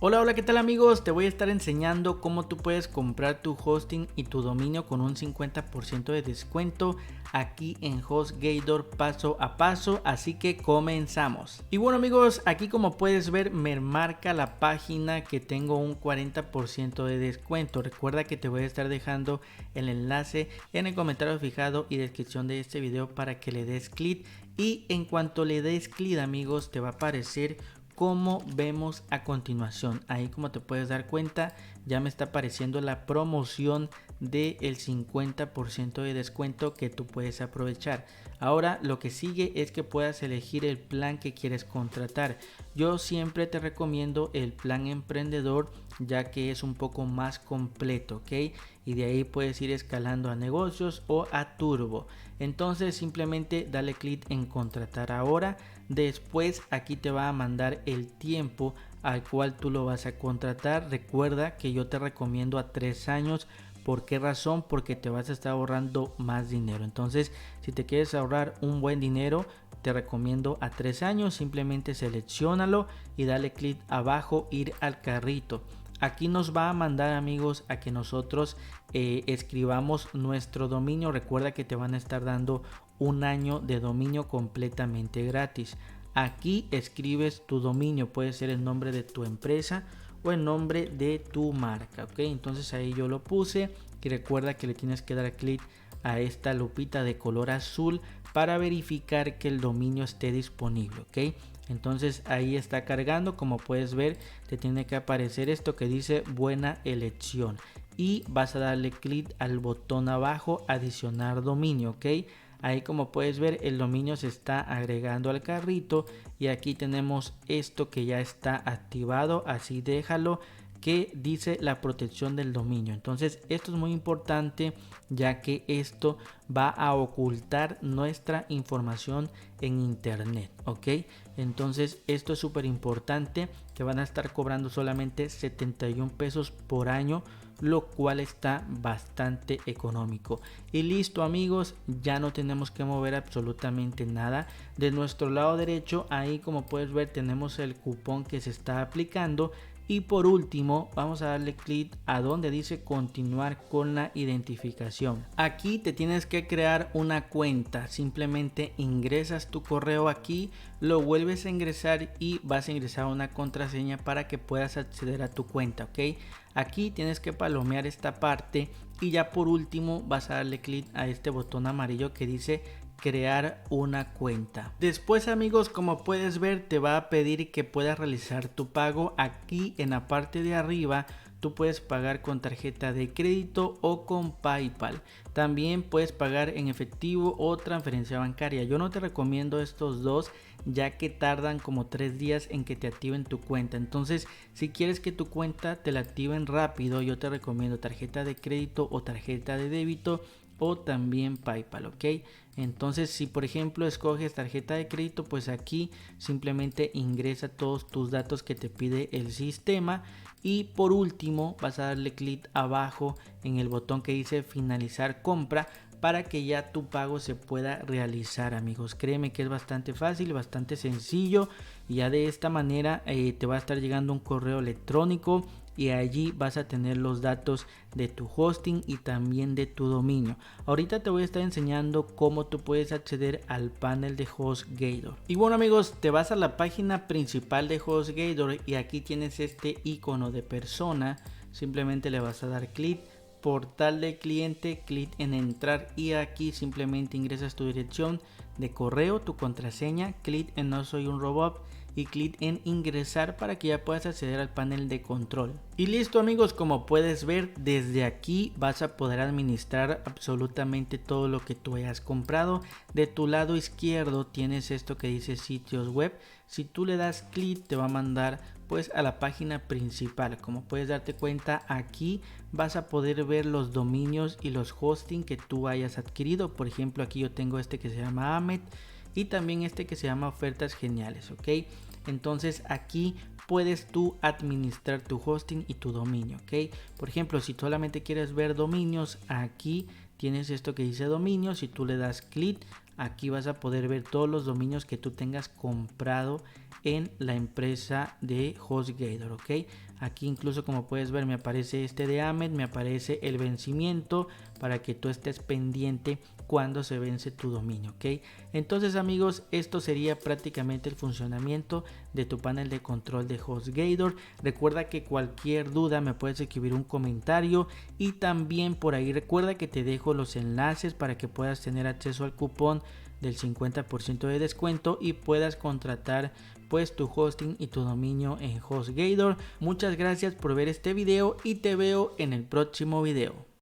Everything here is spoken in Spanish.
Hola, hola, ¿qué tal amigos? Te voy a estar enseñando cómo tú puedes comprar tu hosting y tu dominio con un 50% de descuento aquí en HostGator paso a paso, así que comenzamos. Y bueno amigos, aquí como puedes ver me marca la página que tengo un 40% de descuento. Recuerda que te voy a estar dejando el enlace en el comentario fijado y descripción de este video para que le des clic, y en cuanto le des clic amigos te va a aparecer como vemos a continuación. Ahí, como te puedes dar cuenta, ya me está apareciendo la promoción del 50% de descuento que tú puedes aprovechar. Ahora lo que sigue es que puedas elegir el plan que quieres contratar. Yo siempre te recomiendo el plan emprendedor, ya que es un poco más completo, ¿ok? Y de ahí puedes ir escalando a negocios o a turbo. Entonces simplemente dale clic en contratar ahora. Después aquí te va a mandar el tiempo al cual tú lo vas a contratar. Recuerda que yo te recomiendo a 3 años. ¿Por qué razón? Porque te vas a estar ahorrando más dinero. Entonces, si te quieres ahorrar un buen dinero, te recomiendo a 3 años. Simplemente selecciónalo y dale clic abajo, ir al carrito. Aquí nos va a mandar amigos a que nosotros escribamos nuestro dominio. Recuerda que te van a estar dando un año de dominio completamente gratis. Aquí escribes tu dominio, puede ser el nombre de tu empresa o el nombre de tu marca, ok. Entonces ahí yo lo puse, y recuerda que le tienes que dar clic a esta lupita de color azul para verificar que el dominio esté disponible, ok. Entonces ahí está cargando. Como puedes ver, te tiene que aparecer esto que dice buena elección, y vas a darle clic al botón abajo adicionar dominio, ok. Ahí, como puedes ver, el dominio se está agregando al carrito, y aquí tenemos esto que ya está activado. Así déjalo, que dice la protección del dominio. Entonces esto es muy importante, ya que esto va a ocultar nuestra información en internet, ok. Entonces esto es súper importante. Te van a estar cobrando solamente 71 pesos por año, lo cual está bastante económico. Y listo amigos, ya no tenemos que mover absolutamente nada. De nuestro lado derecho, ahí como puedes ver, tenemos el cupón que se está aplicando. Y por último vamos a darle clic a donde dice continuar con la identificación. Aquí te tienes que crear una cuenta. Simplemente ingresas tu correo aquí, lo vuelves a ingresar y vas a ingresar una contraseña para que puedas acceder a tu cuenta, ok. Aquí tienes que palomear esta parte, y ya por último vas a darle clic a este botón amarillo que dice crear una cuenta. Después amigos, como puedes ver, te va a pedir que puedas realizar tu pago. Aquí en la parte de arriba tú puedes pagar con tarjeta de crédito o con PayPal. También puedes pagar en efectivo o transferencia bancaria. Yo no te recomiendo estos dos, ya que tardan como 3 días en que te activen tu cuenta. Entonces, si quieres que tu cuenta te la activen rápido, yo te recomiendo tarjeta de crédito o tarjeta de débito, o también PayPal, ok. Entonces, si por ejemplo escoges tarjeta de crédito, pues aquí simplemente ingresa todos tus datos que te pide el sistema, y por último vas a darle clic abajo en el botón que dice finalizar compra para que ya tu pago se pueda realizar amigos. Créeme que es bastante fácil, bastante sencillo, y ya de esta manera te va a estar llegando un correo electrónico, y allí vas a tener los datos de tu hosting y también de tu dominio. Ahorita te voy a estar enseñando cómo tú puedes acceder al panel de HostGator. Y bueno amigos, te vas a la página principal de HostGator, y aquí tienes este icono de persona. Simplemente le vas a dar clic, portal de cliente, clic en entrar, y aquí simplemente ingresas tu dirección de correo, tu contraseña, clic en no soy un robot y clic en ingresar para que ya puedas acceder al panel de control. Y listo amigos, como puedes ver, desde aquí vas a poder administrar absolutamente todo lo que tú hayas comprado. De tu lado izquierdo tienes esto que dice sitios web. Si tú le das clic te va a mandar pues a la página principal. Como puedes darte cuenta, aquí vas a poder ver los dominios y los hosting que tú hayas adquirido. Por ejemplo, aquí yo tengo este que se llama Ahmed, y también este que se llama ofertas geniales, ok. Entonces aquí puedes tú administrar tu hosting y tu dominio, ok. Por ejemplo, si solamente quieres ver dominios, aquí tienes esto que dice dominios. Si tú le das clic, aquí vas a poder ver todos los dominios que tú tengas comprado en la empresa de HostGator, ok. Aquí incluso como puedes ver me aparece este de Ahmed, me aparece el vencimiento para que tú estés pendiente cuando se vence tu dominio, ¿ok? Entonces amigos, esto sería prácticamente el funcionamiento de tu panel de control de HostGator. Recuerda que cualquier duda me puedes escribir un comentario y también por ahí recuerda que te dejo los enlaces para que puedas tener acceso al cupón del 50% de descuento y puedas contratar pues tu hosting y tu dominio en HostGator. Muchas gracias por ver este video y te veo en el próximo video.